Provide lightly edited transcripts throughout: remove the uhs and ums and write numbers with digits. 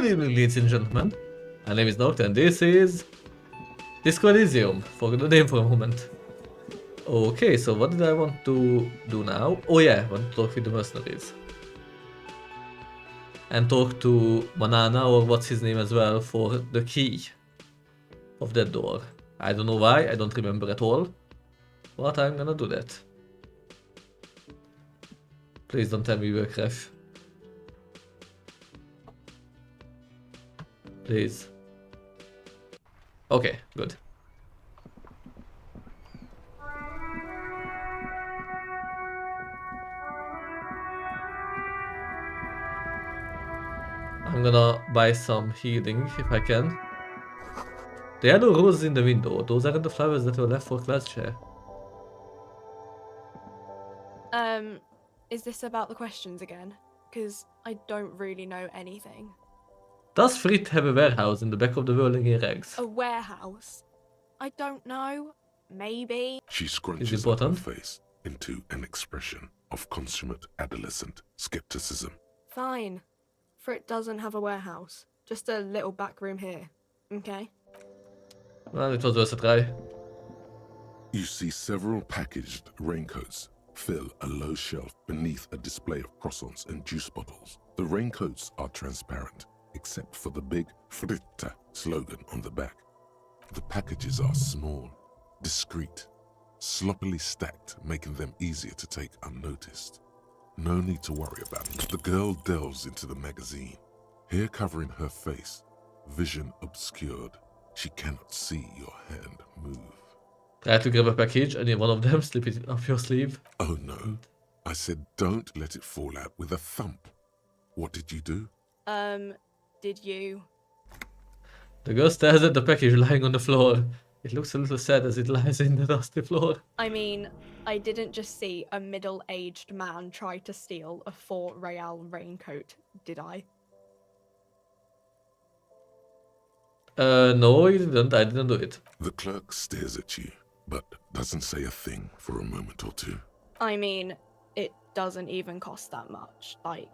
Good evening, ladies and gentlemen. My name is Nocta and this is Elysium. Forget the name for a moment. Okay, so what did I want to do now? Oh yeah, I want to talk with the mercenaries. And talk to Banana, or what's his name as well, for the key of that door. I don't know why, I don't remember at all. But I'm gonna do that. Please don't tell me we're crash. Please. Okay, good. I'm gonna buy some healing if I can. There are no roses in the window. Those aren't the flowers that were left for class chair. Is this about the questions again? Because I don't really know anything. Does Frit have a warehouse in the back of the whirling rags? A warehouse? I don't know. Maybe. She scrunches up her face into an expression of consummate adolescent skepticism. Fine. Frit doesn't have a warehouse. Just a little back room here. Okay? Well, it was worth a try. You see several packaged raincoats fill a low shelf beneath a display of croissants and juice bottles. The raincoats are transparent, except for the big Fritta slogan on the back. The packages are small, discreet, sloppily stacked, making them easier to take unnoticed. No need to worry about them. The girl delves into the magazine. Hair covering her face, vision obscured. She cannot see your hand move. Try to grab a package, any one of them, slip it up your sleeve. Oh no. I said don't let it fall out with a thump. What did you do? Did you? The girl stares at the package lying on the floor. It looks a little sad as it lies in the dusty floor. I mean, I didn't just see a middle-aged man try to steal a 4 Real raincoat, did I? No, you didn't. I didn't do it. The clerk stares at you, but doesn't say a thing for a moment or two. I mean, it doesn't even cost that much. Like,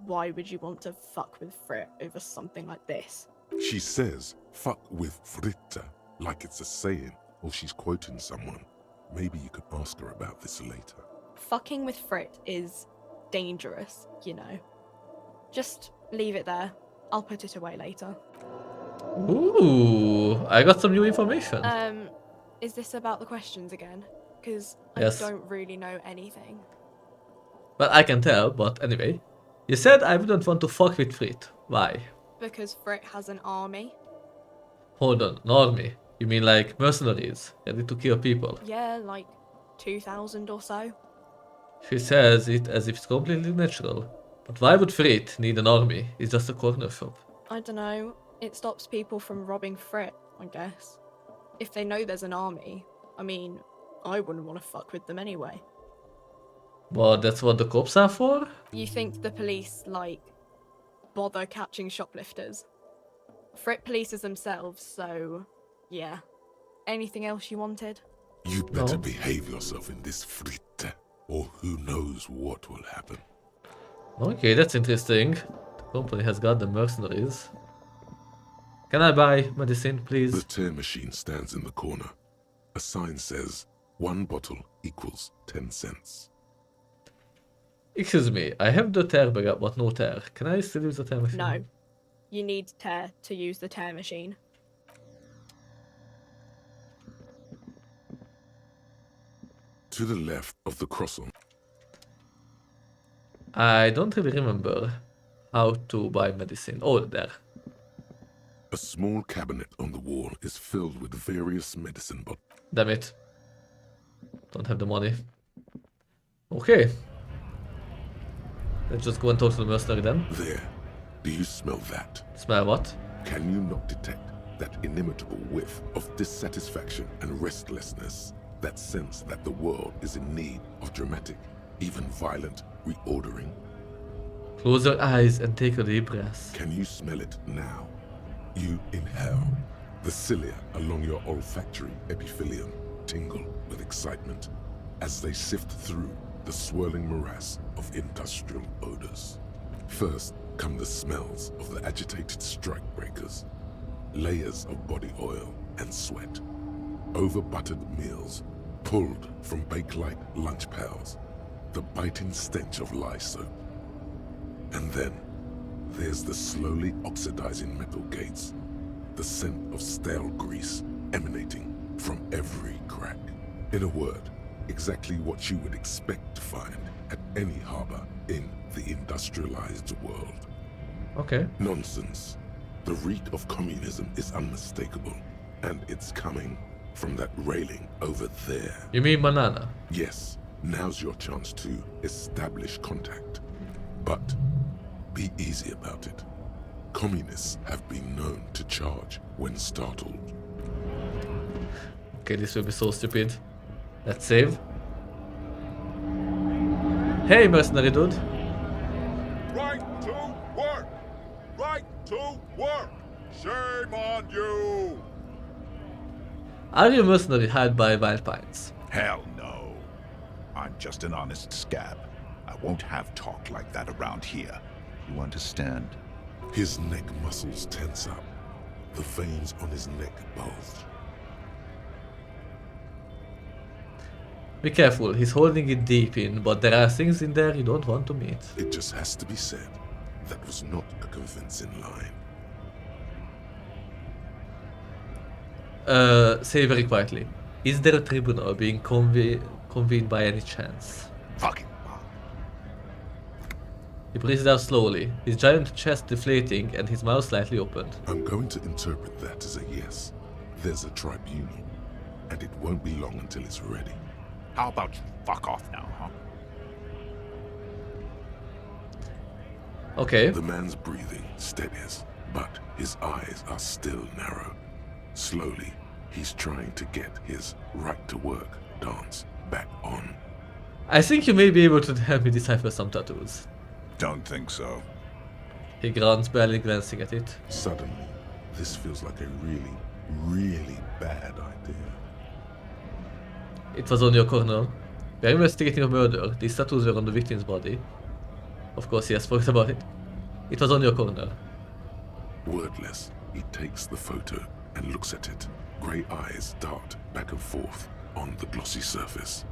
why would you want to fuck with Frit over something like this? She says, fuck with Fritta, like it's a saying, or she's quoting someone. Maybe you could ask her about this later. Fucking with Frit is dangerous, you know. Just leave it there. I'll put it away later. Ooh, I got some new information. Is this about the questions again? Because Yes. I don't really know anything. But I can tell, but anyway. You said I wouldn't want to fuck with Frit. Why? Because Frit has an army. Hold on, an army? You mean like mercenaries, ready to kill people? Yeah, like 2,000 or so. She says it as if it's completely natural. But why would Frit need an army? It's just a corner shop. I don't know. It stops people from robbing Frit, I guess. If they know there's an army, I mean, I wouldn't want to fuck with them anyway. Well, that's what the cops are for? You think the police, like, bother catching shoplifters? Frit polices themselves, so, yeah. Anything else you wanted? You better No. behave yourself in this Fritta, or who knows what will happen. Okay, that's interesting. The company has got the mercenaries. Can I buy medicine, The please? tear machine stands in the corner. A sign says, 1 bottle equals 10 cents. Excuse me, I have the tear bag but no tear. Can I still use the tear machine? No. You need tear to use the tear machine. To the left of the croissant, I don't really remember how to buy medicine. Oh, there. a small cabinet on the wall is filled with various medicine bottles. Damn it. Don't have the money. Okay. Let's just go and talk to the mercenary then. There. Do you smell that? Smell what? Can you not detect that inimitable whiff of dissatisfaction and restlessness? That sense that the world is in need of dramatic, even violent reordering? Close your eyes and take a deep breath. Can you smell it now? You inhale. The cilia along your olfactory epithelium tingle with excitement as they sift through the swirling morass of industrial odors. First, come the smells of the agitated strikebreakers, layers of body oil and sweat, over-buttered meals pulled from bake-like lunch pails, the biting stench of lye soap. And then there's the slowly oxidizing metal gates, the scent of stale grease emanating from every crack. In a word, exactly what you would expect to find at any harbor in the industrialized world. Okay. Nonsense. The reek of communism is unmistakable, and it's coming from that railing over there. You mean banana? Yes, now's your chance to establish contact. But be easy about it. Communists have been known to charge when startled. Okay, this will be so stupid. Let's save. Hey, mercenary dude. Right to work! Right to work! Shame on you! Are you a mercenary hired by Wild Pines? Hell no. I'm just an honest scab. I won't have talk like that around here. You understand? His neck muscles tense up. The veins on his neck bulge. Be careful, he's holding it deep in, but there are things in there you don't want to meet. It just has to be said, that was not a convincing line. Say very quietly. Is there a tribunal being convened by any chance? Fucking He breathes out slowly, his giant chest deflating and his mouth slightly opened. I'm going to interpret that as a yes. There's a tribunal, and it won't be long until it's ready. How about you fuck off now, huh? Okay. The man's breathing steadies, but his eyes are still narrow. Slowly, he's trying to get his right-to-work dance back on. I think you may be able to help me decipher some tattoos. Don't think so. He grunts, barely glancing at it. Suddenly, this feels like a really, really bad idea. It was on your corner. We are investigating a murder. These tattoos were on the victim's body. Of course, yes, forget about it. It was on your corner. Wordless, he takes the photo and looks at it. Grey eyes dart back and forth on the glossy surface.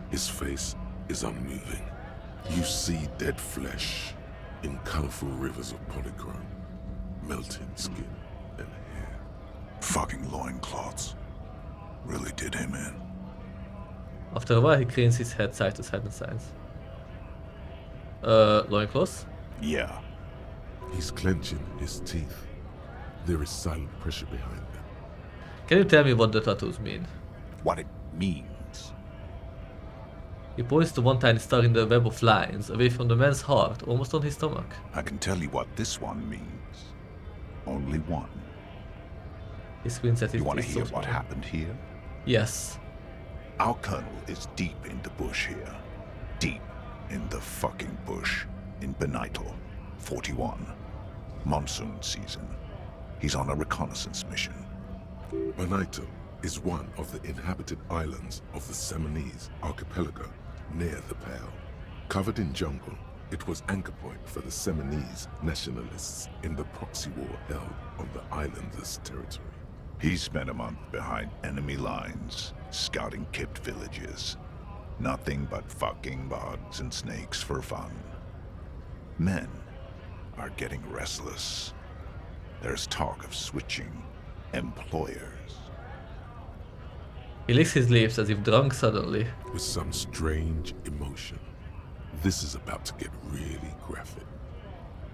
His face is unmoving. You see dead flesh in colorful rivers of polychrome, melting skin and hair. Fucking loincloths. Really did him in. After a while, he cranes his head side to side and signs. Loincloths? Yeah. He's clenching his teeth. There is silent pressure behind them. Can you tell me what the tattoos mean? What it means. He points to one tiny star in the web of lines, away from the man's heart, almost on his stomach. I can tell you what this one means. Only one. He squints at his You want to teeth hear so what small. happened here? Yes. Our colonel is deep in the bush here. Deep in the fucking bush. In Benito, 41. Monsoon season. He's on a reconnaissance mission. Benito is one of the inhabited islands of the Seminoles archipelago near the Pale. Covered in jungle, it was anchor point for the Seminoles nationalists in the proxy war held on the islanders' territory. He spent a month behind enemy lines, scouting kipped villages. Nothing but fucking bugs and snakes for fun. Men are getting restless. There's talk of switching employers. He licks his lips as if drunk suddenly. With some strange emotion. This is about to get really graphic.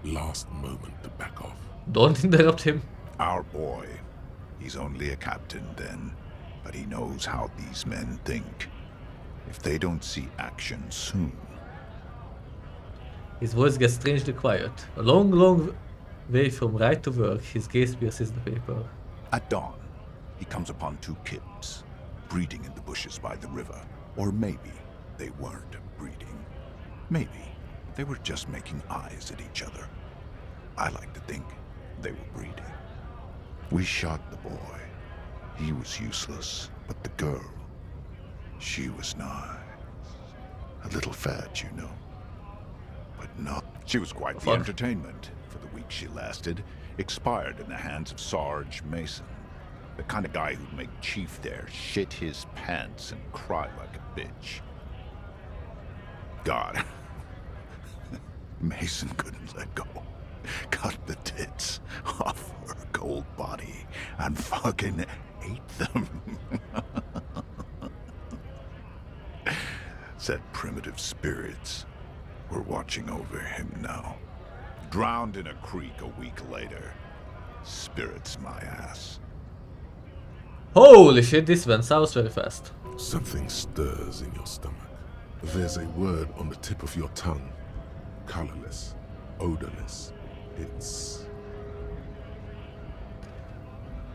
Last moment to back off. Don't interrupt him. Our boy. He's only a captain then, but he knows how these men think. If they don't see action soon. His voice gets strangely quiet. A long, long way from right to work, his gaze pierces the paper. At dawn, he comes upon two kids, breeding in the bushes by the river. Or maybe they weren't breeding. Maybe they were just making eyes at each other. I like to think they were breeding. We shot the boy. He was useless, but the girl, she was nice. A little fat, you know. But not. She was quite the Fuck. entertainment. for the week she lasted, expired in the hands of Sarge Mason. The kind of guy who'd make Chief there shit his pants and cry like a bitch. God. Mason couldn't let go. Cut the tits off her cold body and fucking ate them. Said primitive spirits were watching over him now. Drowned in a creek a week later. Spirits my ass. Holy shit, this went south very fast. Something stirs in your stomach. There's a word on the tip of your tongue. Colorless, odorless. It's...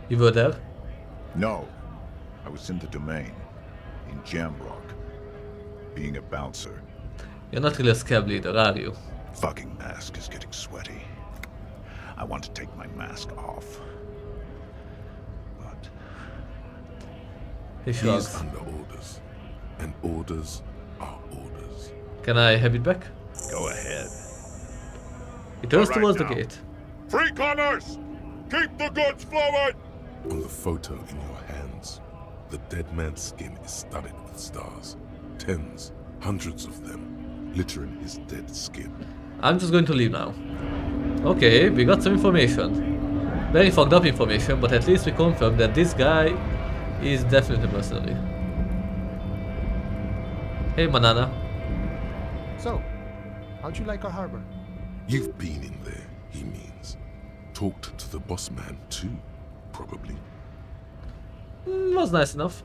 You were there? No. I was in the domain. In Jamrock. Being a bouncer. You're not really a scab leader, are you? Fucking mask is getting sweaty. I want to take my mask off. But He He's shrugs. under orders. And orders are orders. Can I have it back? go ahead. He turns All right towards the now. gate. Free commerce! Keep the goods flowing! On the photo in your hands, the dead man's skin is studded with stars. Tens, hundreds of them, littering his dead skin. I'm just going to leave now. Okay, we got some information. Very fucked up information, but at least we confirmed that this guy is definitely a mercenary. Hey, Banana. So, how'd you like our harbor? You've been in there, he means. Talked to the boss man too, probably. Was nice enough.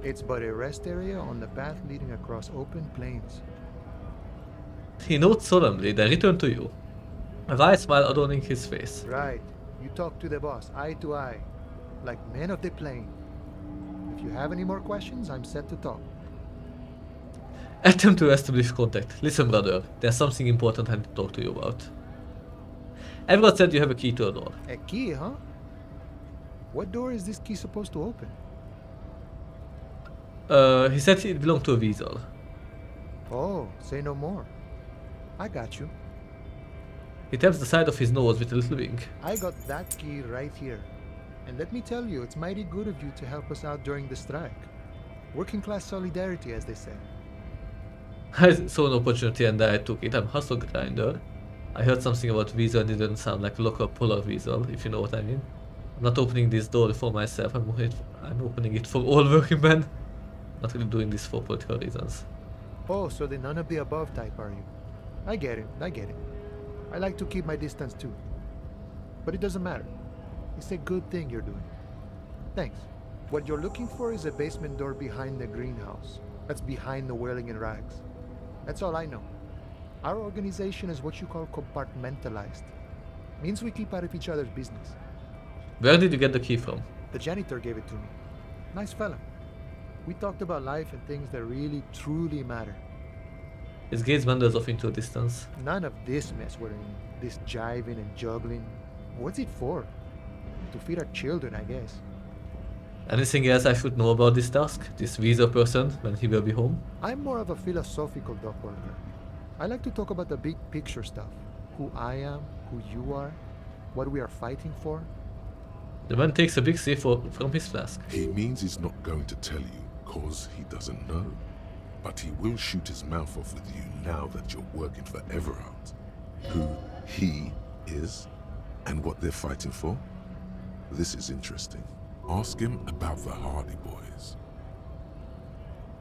It's but a rest area on the path leading across open plains. He notes solemnly, then returned to you. A wide smile adorning his face. Right. You talk to the boss, eye to eye, like men of the plain. If you have any more questions, I'm set to talk. Attempt to establish contact. Listen, brother, there's something important I need to talk to you about. Everyone said you have a key to a door. A key, huh? What door is this key supposed to open? He said it belonged to a weasel. Oh, say no more. I got you. He taps the side of his nose with a little wink. I got that key right here. And let me tell you, it's mighty good of you to help us out during the strike. Working class solidarity, as they say. I saw an opportunity and I took it. I'm hustle grinder. I heard something about weasel and it didn't sound like a local polar weasel, if you know what I mean. I'm not opening this door for myself, I'm opening it for all working men. Not really doing this for political reasons. Oh, so the none of the above type are you? I get it, I get it. I like to keep my distance too. But it doesn't matter. It's a good thing you're doing. Thanks. What you're looking for is a basement door behind the greenhouse. That's behind the whirling in rags. That's all I know. Our organization is what you call compartmentalized. Means we keep out of each other's business. Where did you get the key from? The janitor gave it to me. Nice fella. We talked about life and things that really, truly matter. His gaze wanders off into a distance. None of this mess we're in. This jiving and juggling. What's it for? To feed our children, I guess. Anything else I should know about this task? This weasel person, when he will be home? I'm more of a philosophical doppelganger. I like to talk about the big picture stuff. Who I am, who you are, what we are fighting for. The man takes a big sip from his flask. He means he's not going to tell you, cause he doesn't know. But he will shoot his mouth off with you now that you're working for Everard. Who he is, and what they're fighting for. This is interesting. Ask him about the Hardy Boys.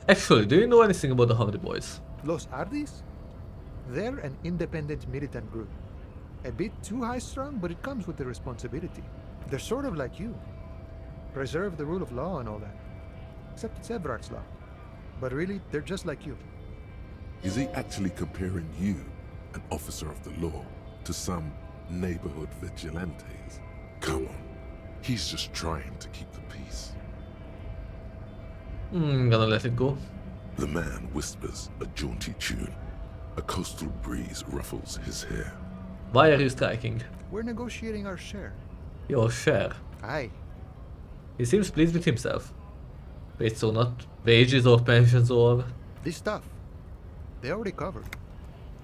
Actually, do you know anything about the Hardy Boys? Los Ardis? They're an independent militant group. A bit too high-strung, but it comes with the responsibility. They're sort of like you. Preserve the rule of law and all that. Except it's Everard's law. But really, they're just like you. Is he actually comparing you, an officer of the law, to some neighborhood vigilantes? Come on. He's just trying to keep the peace. Gonna let it go. The man whispers a jaunty tune. A coastal breeze ruffles his hair. Why are you striking? We're negotiating our share. Your share. Aye. He seems pleased with himself. Wait, so not wages or pensions or... This stuff, they already covered.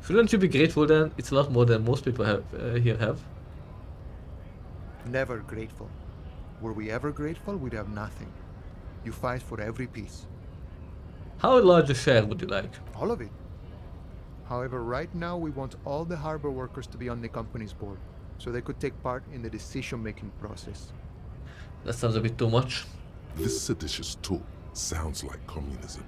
Shouldn't you be grateful then? It's a lot more than most people have here have. Never grateful. Were we ever grateful, we'd have nothing. You fight for every piece. How large a share would you like? All of it. However, right now we want all the harbor workers to be on the company's board, so they could take part in the decision-making process. That sounds a bit too much. This seditious talk sounds like communism.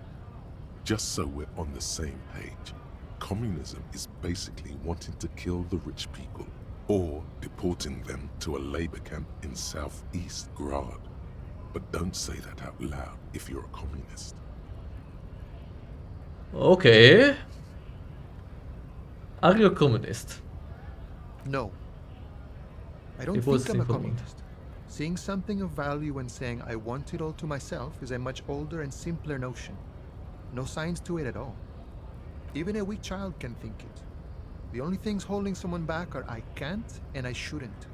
Just so we're on the same page, communism is basically wanting to kill the rich people or deporting them to a labor camp in southeast Grad. But don't say that out loud if you're a communist. Okay. Are you a communist? No. I don't It was think I'm a simple. communist. Seeing something of value and saying I want it all to myself is a much older and simpler notion. No science to it at all. Even a weak child can think it. The only things holding someone back are I can't and I shouldn't.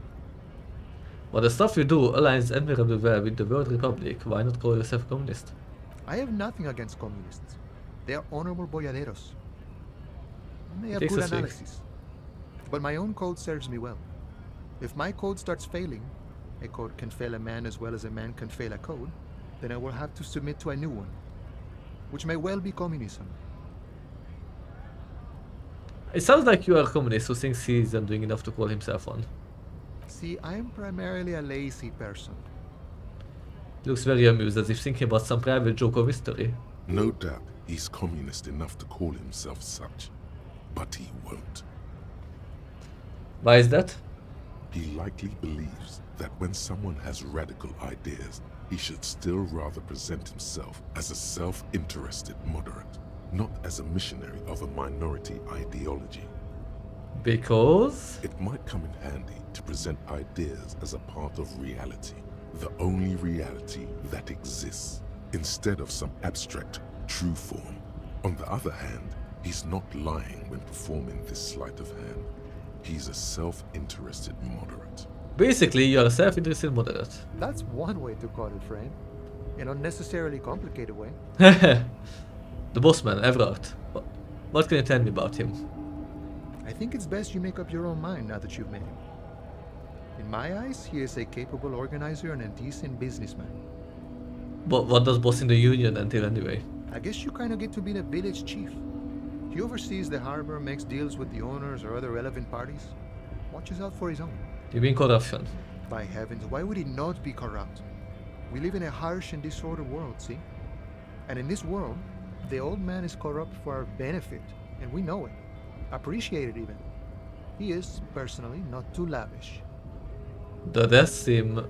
But the stuff you do aligns admirably well with the World Republic. Why not call yourself a communist? I have nothing against communists. They are honorable boyaderos. And they have Takes good a swig. analysis. But my own code serves me well. If my code starts failing, a code can fail a man as well as a man can fail a code, then I will have to submit to a new one, which may well be communism. It sounds like you are a communist who thinks he isn't doing enough to call himself one. See, I am primarily a lazy person. Looks very amused as if thinking about some private joke or mystery. No doubt he's communist enough to call himself such, but he won't. Why is that? He likely believes that when someone has radical ideas, he should still rather present himself as a self-interested moderate, not as a missionary of a minority ideology. Because... It might come in handy to present ideas as a part of reality, the only reality that exists, instead of some abstract true form. On the other hand, he's not lying when performing this sleight of hand. He's a self-interested moderate. basically you are a self-interested moderate. That's one way to call it, friend. An unnecessarily complicated way. The boss man, Everard. What can you tell me about him? I think it's best you make up your own mind now that you've met him. In my eyes, he is a capable organizer and a decent businessman. But what does boss in the union entail anyway? I guess you kind of get to be the village chief. He oversees the harbor, makes deals with the owners or other relevant parties, watches out for his own. You mean corruption? By heavens, why would he not be corrupt? We live in a harsh and disordered world, see? And in this world, the old man is corrupt for our benefit, and we know it. Appreciate it even. He is, personally, not too lavish. That does seem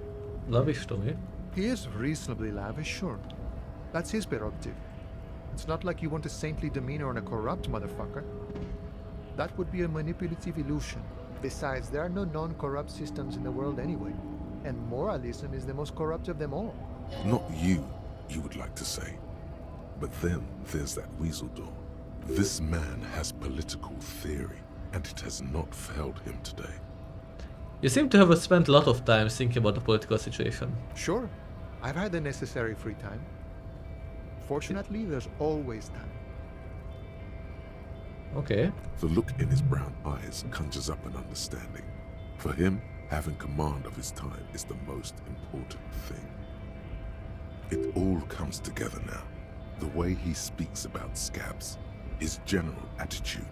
lavish to me. He is reasonably lavish, sure. That's his prerogative. It's not like you want a saintly demeanor on a corrupt motherfucker. That would be a manipulative illusion. Besides, there are no non-corrupt systems in the world anyway. And moralism is the most corrupt of them all. Not you, you would like to say. But then there's that weasel door. This man has political theory, and it has not failed him today. You seem to have spent a lot of time thinking about the political situation. Sure, I've had the necessary free time. Fortunately, there's always time. Okay. The look in his brown eyes conjures up an understanding. For him, having command of his time is the most important thing. It all comes together now. The way he speaks about scabs, his general attitude.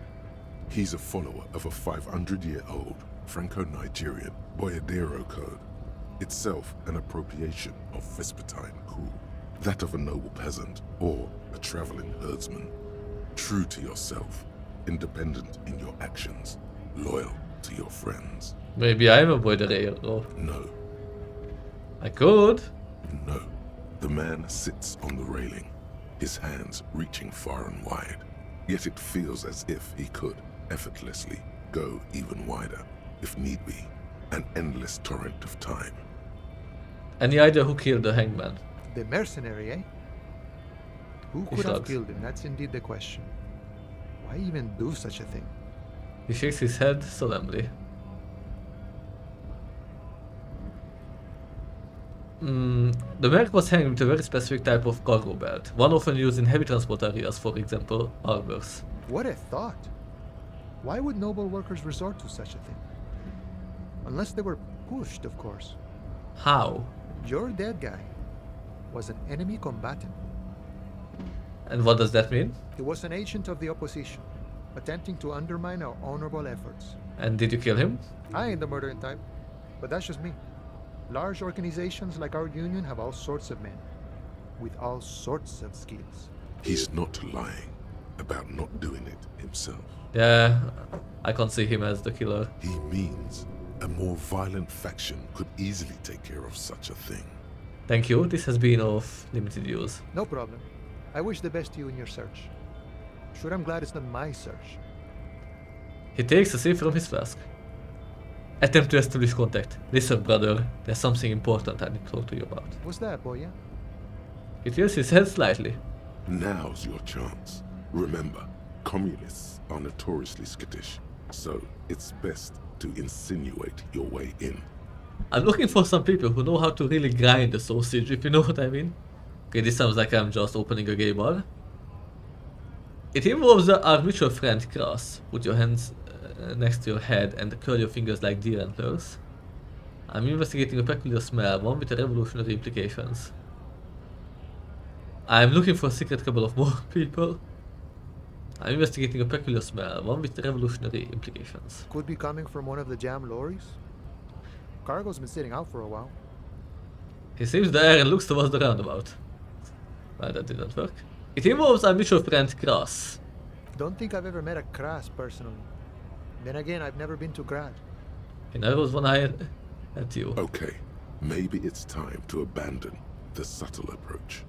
He's a follower of a 500-year-old Franco-Nigerian Boyadero code, itself an appropriation of Vespertine cool, that of a noble peasant or a traveling herdsman. True to yourself, independent in your actions, loyal to your friends. Maybe I'm a boiderero. No, I could. no. The man sits on the railing, his hands reaching far and wide. Yet it feels as if he could, effortlessly, go even wider, if need be. An endless torrent of time. Any idea who killed the hangman? The mercenary, eh? Who He could have shrugs. killed him? That's indeed the question. Why even do such a thing? He shakes his head solemnly. The Merc was hanged with a very specific type of cargo belt, one often used in heavy transport areas, for example, harbors. What a thought! Why would noble workers resort to such a thing? Unless they were pushed, of course. How? Your dead guy was an enemy combatant. And what does that mean? He was an agent of the opposition, attempting to undermine our honorable efforts. And did you kill him? I ain't the murdering type, but that's just me. Large organizations like our union have all sorts of men, with all sorts of skills. He's not lying about not doing it himself. Yeah, I can't see him as the killer. He means a more violent faction could easily take care of such a thing. Thank you, this has been of limited use. No problem. I wish the best to you in your search. Sure, I'm glad it's not my search. He takes a sip from his flask. Attempt to establish contact. Listen, brother, there's something important I need to talk to you about. What's that, boy, yeah? He tilts his head slightly. Now's your chance. Remember, communists are notoriously skittish, so it's best to insinuate your way in. I'm looking for some people who know how to really grind the sausage, if you know what I mean. Okay, this sounds like I'm just opening a gay bar. It involves our mutual friend Kras. Put your hands next to your head and curl your fingers like deer antlers. I'm investigating a peculiar smell, one with revolutionary implications. I'm looking for a secret couple of more people. I'm investigating a peculiar smell, one with revolutionary implications. Could be coming from one of the jam lorries. Cargo's been sitting out for a while. He seems there and looks towards the roundabout. Well, that didn't work. It involves our mutual friend Kras. Don't think I've ever met a Kras personally. Then again, I've never been to Grad. He narrows one eye at you. Okay, maybe it's time to abandon the subtle approach.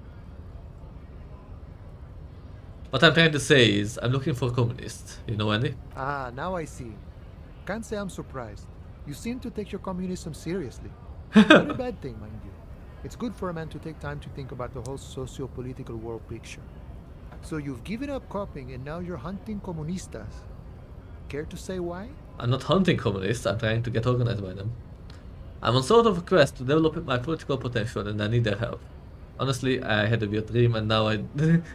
What I'm trying to say is, I'm looking for communists. You know any? Ah, now I see. Can't say I'm surprised. You seem to take your communism seriously. Not a bad thing, mind you. It's good for a man to take time to think about the whole socio-political world picture. So you've given up copying and now you're hunting comunistas. Care to say why? I'm not hunting communists, I'm trying to get organized by them. I'm on sort of a quest to develop my political potential and I need their help. Honestly, I had a weird dream and now I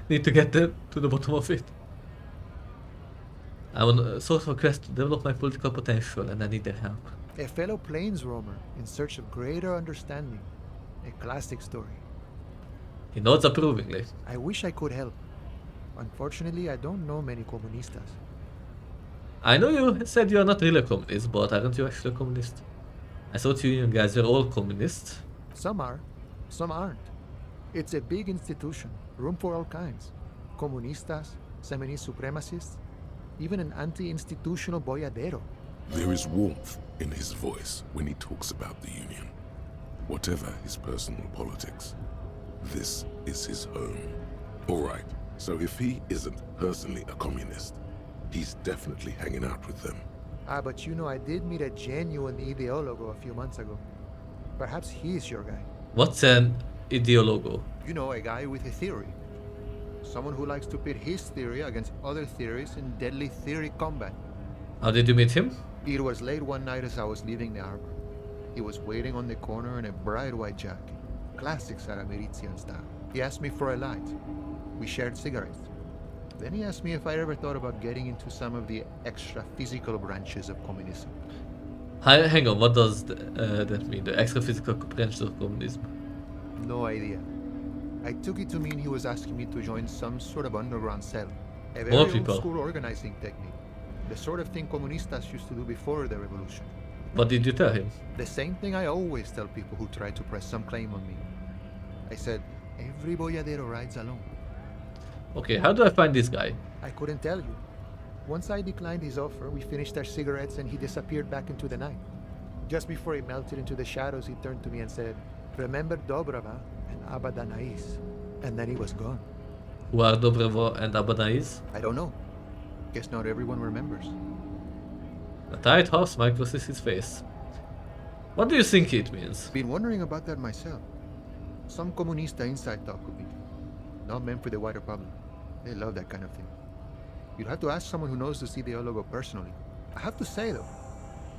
need to get to the bottom of it. I'm on a sort of a quest to develop my political potential and I need their help. A fellow plains roamer in search of greater understanding. A classic story. He nods approvingly. I wish I could help. Unfortunately, I don't know many comunistas. I know you said you are not really a communist, but aren't you actually a communist? I thought you guys were all communists. Some are, some aren't. It's a big institution, room for all kinds. Comunistas, feminist supremacists, even an anti-institutional boyadero. There is warmth in his voice when he talks about the Union. Whatever his personal politics, this is his home. Alright, so if he isn't personally a communist, he's definitely hanging out with them. Ah, but you know I did meet a genuine ideologo a few months ago. Perhaps he's your guy. What's an ideologo? You know, a guy with a theory. Someone who likes to pit his theory against other theories in deadly theory combat. How did you meet him? It was late one night as I was leaving the harbor. He was waiting on the corner in a bright white jacket. Classic Sarameritian style. He asked me for a light. We shared cigarettes. Then he asked me if I ever thought about getting into some of the extra physical branches of communism. Hang on, what does that mean? The extra physical branches of communism? No idea. I took it to mean he was asking me to join some sort of underground cell. A very More old people. school organizing technique. The sort of thing comunistas used to do before the revolution. What did you tell him? The same thing I always tell people who try to press some claim on me. I said, every boyadero rides alone. Okay, how do I find this guy? I couldn't tell you. Once I declined his offer, we finished our cigarettes and he disappeared back into the night. Just before he melted into the shadows, he turned to me and said, "Remember Dobrava and Abadanais." And then he was gone. Who are Dobrevo and Abanais? I don't know. Guess not everyone remembers. A tight half smile crosses his face. What do you think it means? Been wondering about that myself. Some comunista inside talk with me. Not meant for the wider public. They love that kind of thing. You'd have to ask someone who knows this ideologo personally. I have to say though,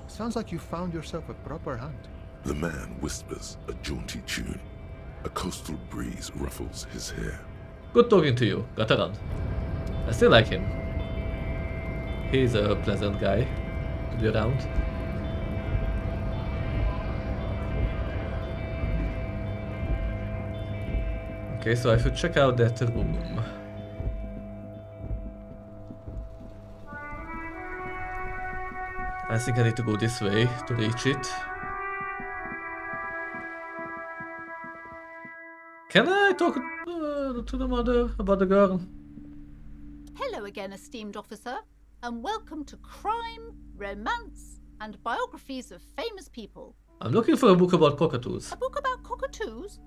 sounds like you found yourself a proper hunt. The man whispers a jaunty tune. A coastal breeze ruffles his hair. Good talking to you. Gotta run. I still like him. He's a pleasant guy to be around. Okay, so I should check out that room. I think I need to go this way to reach it. Can I talk to the mother about the girl? Hello again, esteemed officer, and welcome to Crime, Romance, and Biographies of Famous People. I'm looking for a book about cockatoos. A book about cockatoos?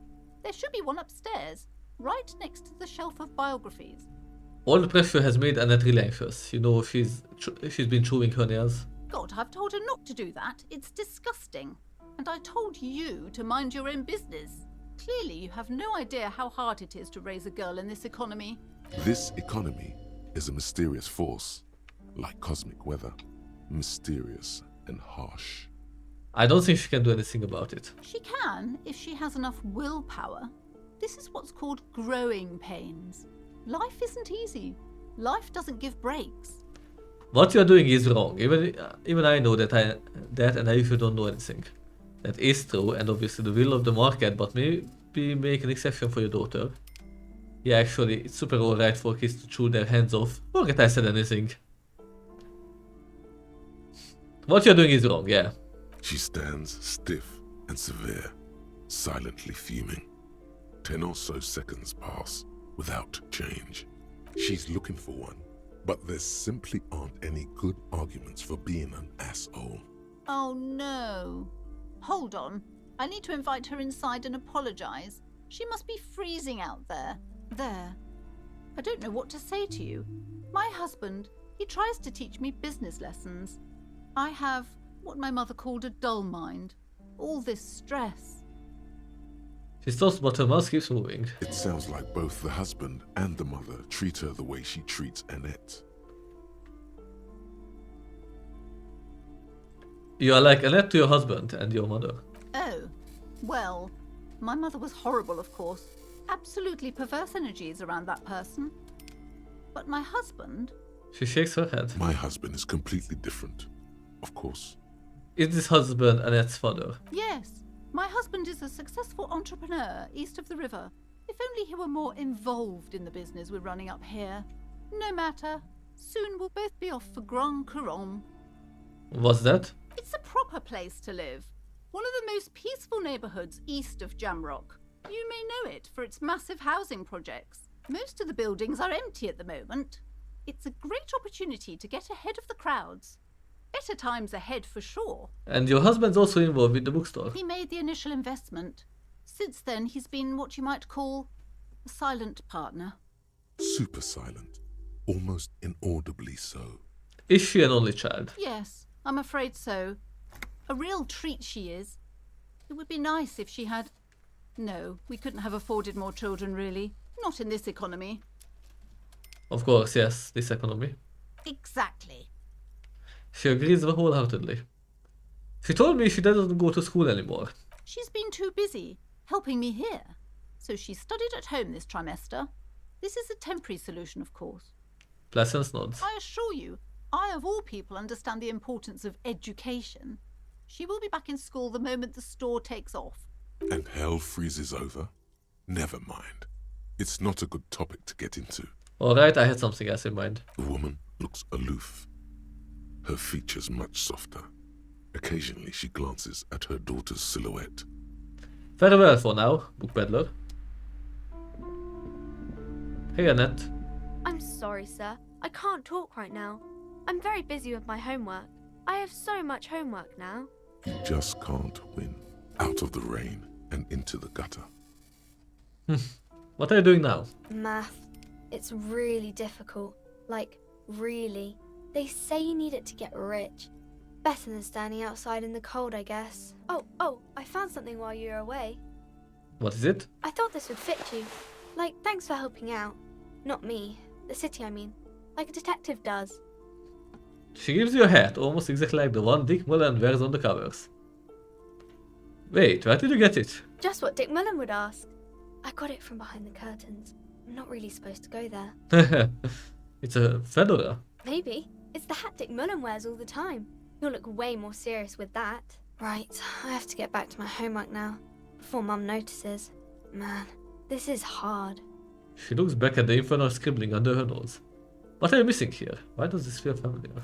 There should be one upstairs, right next to the shelf of biographies. All the pressure has made Annette really anxious. You know, she's been chewing her nails. God, I've told her not to do that. It's disgusting. And I told you to mind your own business. Clearly, you have no idea how hard it is to raise a girl in this economy. This economy is a mysterious force, like cosmic weather, mysterious and harsh. I don't think she can do anything about it. She can, if she has enough willpower. This is what's called growing pains. Life isn't easy. Life doesn't give breaks. What you're doing is wrong. Even I know that and I usually don't know anything. That is true, and obviously the will of the market, but maybe make an exception for your daughter. Yeah, actually, it's super alright for kids to chew their hands off. Forget I said anything. What you're doing is wrong, yeah. She stands stiff and severe, silently fuming. 10 or so seconds pass without change. She's looking for one, but there simply aren't any good arguments for being an asshole. Oh no. Hold on. I need to invite her inside and apologize. She must be freezing out there. There. I don't know what to say to you. My husband, he tries to teach me business lessons. I have what my mother called a dull mind. All this stress. She stops, but her mouth keeps moving. It sounds like both the husband and the mother treat her the way she treats Annette. You are like Annette to your husband and your mother. Oh, well, my mother was horrible, of course. Absolutely perverse energies around that person. But my husband... She shakes her head. My husband is completely different, of course. Is this husband Annette's father? Yes, my husband is a successful entrepreneur east of the river. If only he were more involved in the business we're running up here. No matter. Soon we'll both be off for Grand Couronne. What's that? It's a proper place to live. One of the most peaceful neighbourhoods east of Jamrock. You may know it for its massive housing projects. Most of the buildings are empty at the moment. It's a great opportunity to get ahead of the crowds. Better times ahead for sure. And your husband's also involved with the bookstore. He made the initial investment. Since then, he's been what you might call a silent partner. Super silent, almost inaudibly so. Is she an only child? Yes, I'm afraid so. A real treat she is. It would be nice if she had... No, we couldn't have afforded more children, really. Not in this economy. Of course, yes, this economy. Exactly. She agrees wholeheartedly. She told me she doesn't go to school anymore. She's been too busy helping me here. So she studied at home this trimester. This is a temporary solution, of course. Pleasance nods. I assure you, I of all people understand the importance of education. She will be back in school the moment the store takes off. And hell freezes over? Never mind. It's not a good topic to get into. Alright, I had something else in mind. The woman looks aloof. Her features much softer. Occasionally she glances at her daughter's silhouette. Farewell for now, book peddler. Hey Annette. I'm sorry, sir. I can't talk right now. I'm very busy with my homework. I have so much homework now. You just can't win. Out of the rain and into the gutter. What are you doing now? Math. It's really difficult. Like, really. They say you need it to get rich. Better than standing outside in the cold, I guess. Oh, I found something while you were away. What is it? I thought this would fit you. Like, thanks for helping out. Not me. The city, I mean. Like a detective does. She gives you a hat, almost exactly like the one Dick Mullen wears on the covers. Wait, where did you get it? Just what Dick Mullen would ask. I got it from behind the curtains. I'm not really supposed to go there. It's a fedora. Maybe. It's the hat Dick Mullen wears all the time. He'll look way more serious with that. Right, I have to get back to my homework now, before Mum notices. Man, this is hard. She looks back at the infernal scribbling under her nose. What are you missing here? Why does this feel familiar?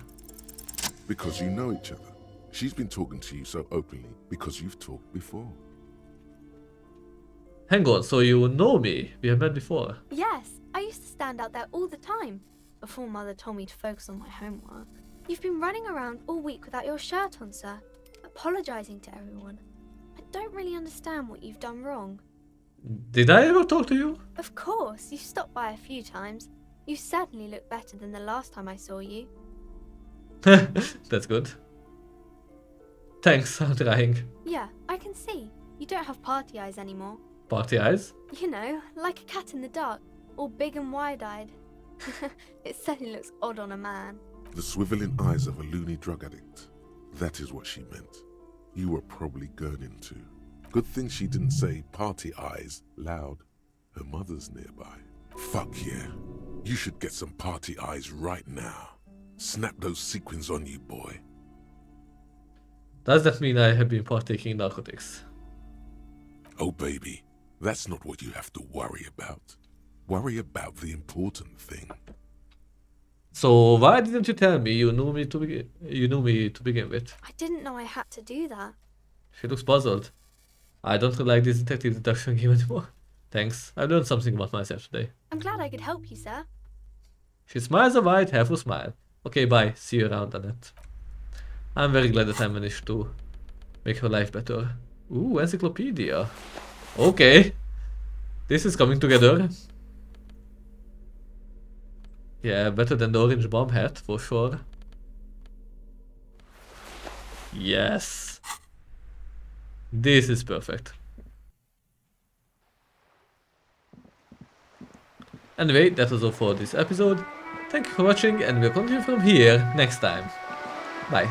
Because you know each other. She's been talking to you so openly because you've talked before. Hang on, so you know me? We have met before. Yes, I used to stand out there all the time, before Mother told me to focus on my homework. You've been running around all week without your shirt on, sir, apologising to everyone. I don't really understand what you've done wrong. Did I ever talk to you? Of course, you've stopped by a few times. You certainly look better than the last time I saw you. That's good. Thanks, I'm trying. Yeah, I can see. You don't have party eyes anymore. Party eyes? You know, like a cat in the dark, all big and wide-eyed. It certainly looks odd on a man. The swiveling eyes of a loony drug addict. That is what she meant. You were probably gurning too. Good thing she didn't say party eyes loud. Her mother's nearby. Fuck yeah. You should get some party eyes right now. Snap those sequins on you, boy. Does that mean I have been partaking in narcotics? Oh baby, that's not what you have to worry about. Worry about the important thing. So why didn't you tell me you knew me to begin with? I didn't know I had to do that. She looks puzzled. I don't like this detective deduction game anymore. Thanks, I learned something about myself today. I'm glad I could help you, sir. She smiles a wide, helpful smile. Okay, bye. See you around, Annette. I'm very glad that I managed to make her life better. Ooh, encyclopedia. Okay. This is coming together. Yeah, better than the orange bomb hat, for sure. Yes. This is perfect. Anyway, that was all for this episode. Thank you for watching, and we'll continue from here next time. Bye.